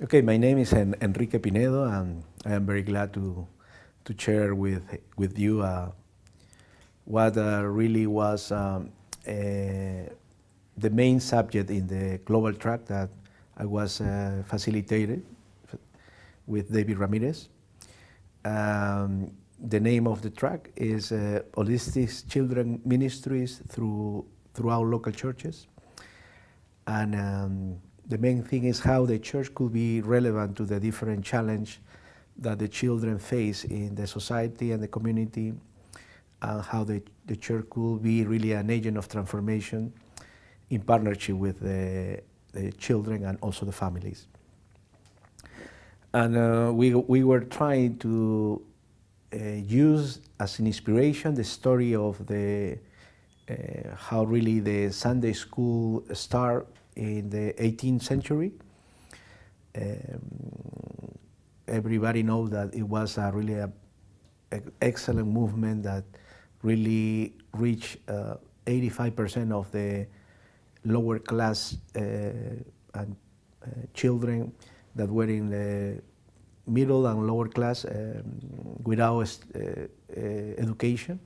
Okay, my name is Enrique Pinedo, and I am very glad to share with you what really was the main subject in the global track that I was facilitated with David Ramirez. The name of the track is Holistic Children Ministries throughout local churches. And the main thing is how the church could be relevant to the different challenge that the children face in the society and the community, and how the church could be really an agent of transformation in partnership with the children and also the families. And we were trying to use as an inspiration the story of the how really the Sunday school started in the 18th century. Everybody knows that it was really an excellent movement that really reached 85% of the lower class and children that were in the middle and lower class without education.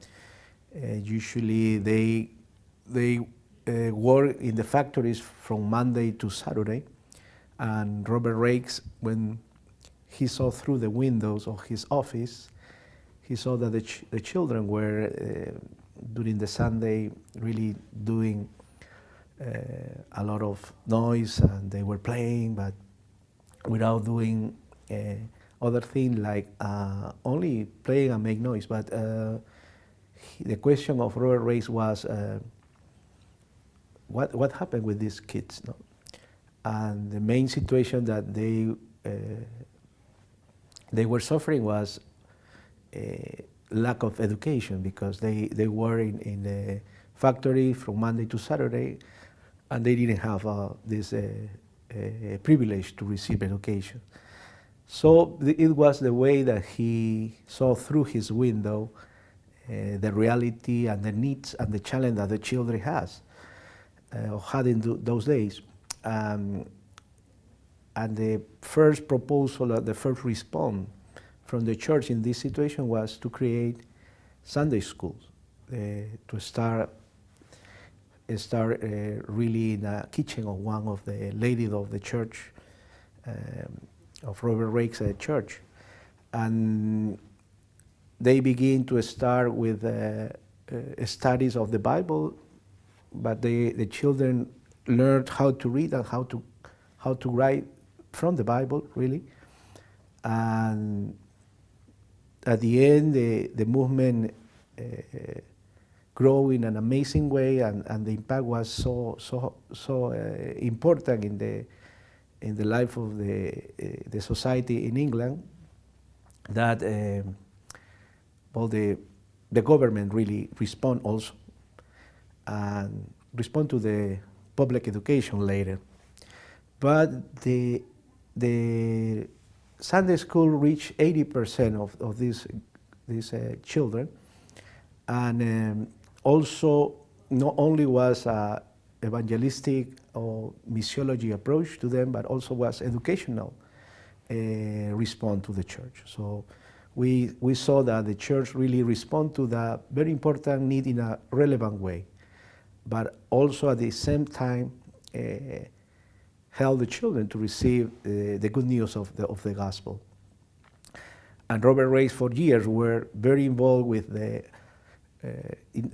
Usually they work in the factories from Monday to Saturday, and Robert Rakes, when he saw through the windows of his office, he saw that the children were during the Sunday really doing a lot of noise, and they were playing, but without doing other things like only playing and make noise. But the question of Robert Rakes was, what happened with these kids? No? And the main situation that they were suffering was lack of education, because they were in the factory from Monday to Saturday, and they didn't have this privilege to receive education. So it was the way that he saw through his window the reality and the needs and the challenge that the children had in those days. And the first proposal, the first response from the church in this situation was to create Sunday schools, to start really in the kitchen of one of the ladies of the church, of Robert Rakes' church. And they begin to start with studies of the Bible, but the children learned how to read and how to write from the Bible, really. And at the end, the movement grew in an amazing way, and the impact was so important in the life of the society in England that the government really respond also, and respond to the public education later. But the Sunday school reached 80% of these children, and also not only was evangelistic or missiology approach to them, but also was educational response to the church. So we saw that the church really respond to the very important need in a relevant way, but also at the same time help the children to receive the good news of the gospel. And Robert Rakes for years were very involved with the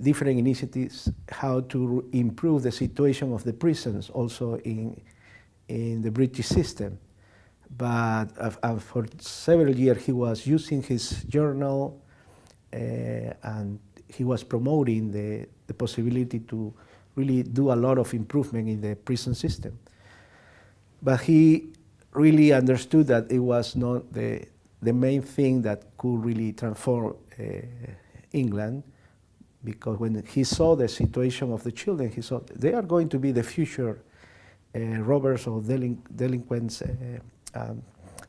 different initiatives how to improve the situation of the prisons also in the British system. But for several years he was using his journal and he was promoting the possibility to really do a lot of improvement in the prison system. But he really understood that it was not the main thing that could really transform England, because when he saw the situation of the children, he saw they are going to be the future robbers or delinquents,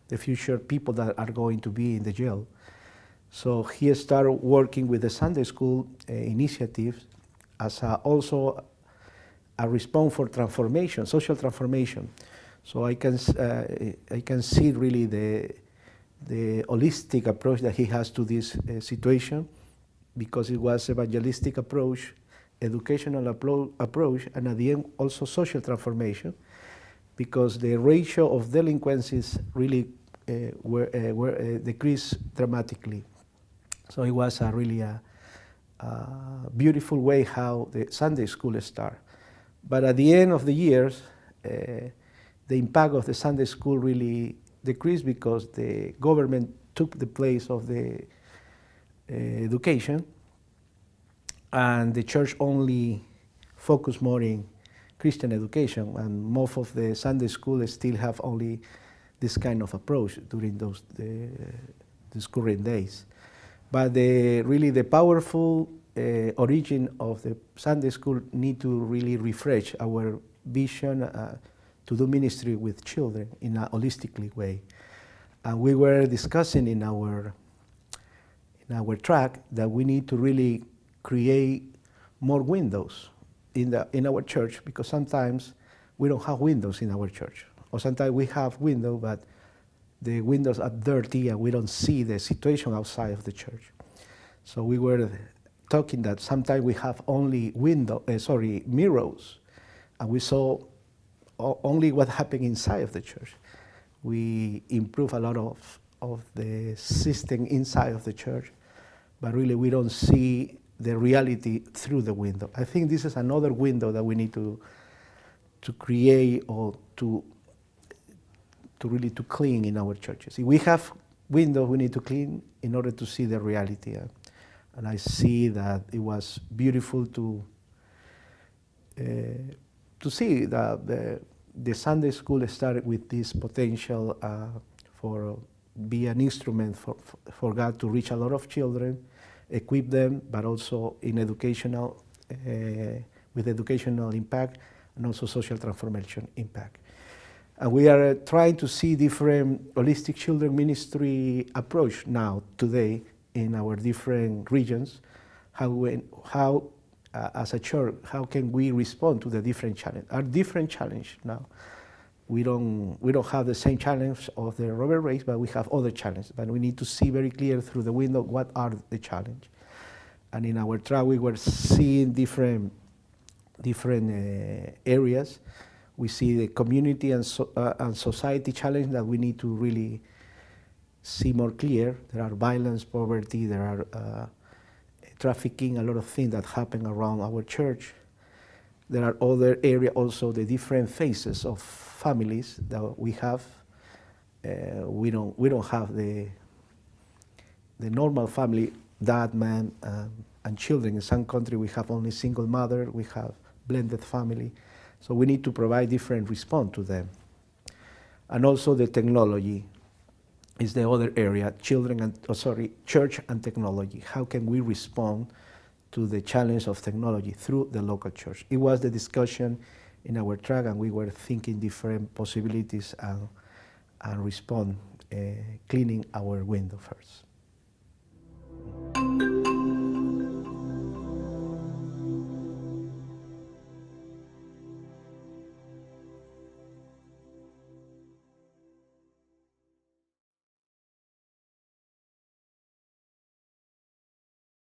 the future people that are going to be in the jail. So he started working with the Sunday school initiatives as also a response for transformation, social transformation. So I can see really the holistic approach that he has to this situation, because it was evangelistic approach, educational approach, and at the end also social transformation, because the ratio of delinquencies really were decreased dramatically. So it was really a beautiful way how the Sunday school started. But at the end of the years, the impact of the Sunday school really decreased because the government took the place of the education, and the church only focused more in Christian education, and most of the Sunday schools still have only this kind of approach during these current days. But really the powerful origin of the Sunday school need to really refresh our vision to do ministry with children in a holistically way. And we were discussing in our track that we need to really create more windows in our church, because sometimes we don't have windows in our church, or sometimes we have windows but the windows are dirty and we don't see the situation outside of the church. So we were talking that sometimes we have only mirrors, and we saw only what happened inside of the church. We improve a lot of the system inside of the church, but really we don't see the reality through the window. I think this is another window that we need to create, or to really clean in our churches. If we have windows, we need to clean in order to see the reality. And I see that it was beautiful to see that the Sunday school started with this potential for be an instrument for God to reach a lot of children, equip them, but also in educational, with educational impact and also social transformation impact. And we are trying to see different holistic children ministry approach now, today, in our different regions. How as a church, how can we respond to the different challenges? Our different challenge now. We don't have the same challenge of the Robert race, but we have other challenges. But we need to see very clear through the window what are the challenges. And in our track, we were seeing different areas. We see the community and society challenge that we need to really see more clear. There are violence, poverty, there are trafficking, a lot of things that happen around our church. There are other areas also, the different phases of families that we have. We don't have the normal family, dad, man, and children. In some countries we have only single mother, we have blended family. So we need to provide different response to them. And also the technology is the other area, church and technology. How can we respond to the challenge of technology through the local church? It was the discussion in our track, and we were thinking different possibilities and respond, cleaning our window first.